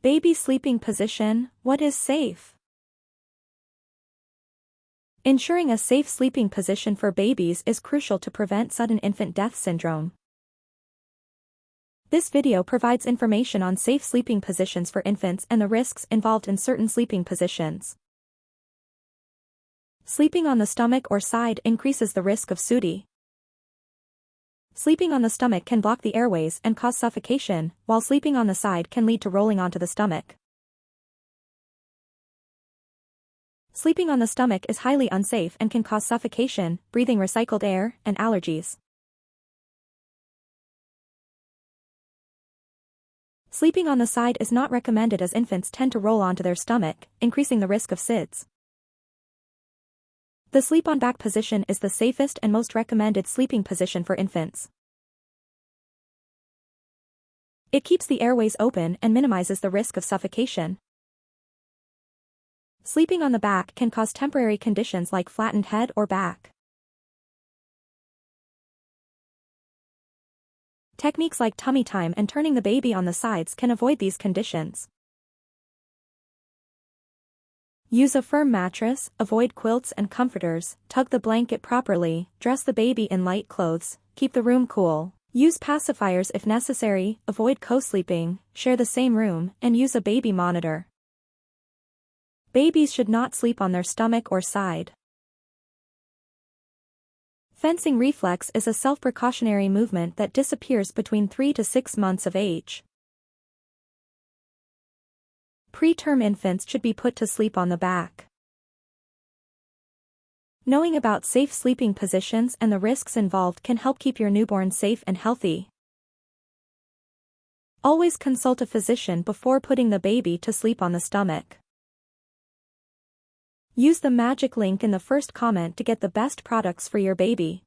Baby sleeping position, what is safe? Ensuring a safe sleeping position for babies is crucial to prevent sudden infant death syndrome. This video provides information on safe sleeping positions for infants and the risks involved in certain sleeping positions. Sleeping on the stomach or side increases the risk of SUDI. Sleeping on the stomach can block the airways and cause suffocation, while sleeping on the side can lead to rolling onto the stomach. Sleeping on the stomach is highly unsafe and can cause suffocation, breathing recycled air, and allergies. Sleeping on the side is not recommended as infants tend to roll onto their stomach, increasing the risk of SIDS. The sleep on back position is the safest and most recommended sleeping position for infants. It keeps the airways open and minimizes the risk of suffocation. Sleeping on the back can cause temporary conditions like flattened head or back. Techniques like tummy time and turning the baby on the sides can avoid these conditions. Use a firm mattress, avoid quilts and comforters, tug the blanket properly, dress the baby in light clothes, keep the room cool, use pacifiers if necessary, avoid co-sleeping, share the same room, and use a baby monitor. Babies should not sleep on their stomach or side. Fencing reflex is a self-precautionary movement that disappears between 3 to 6 months of age. Preterm infants should be put to sleep on the back. Knowing about safe sleeping positions and the risks involved can help keep your newborn safe and healthy. Always consult a physician before putting the baby to sleep on the stomach. Use the magic link in the first comment to get the best products for your baby.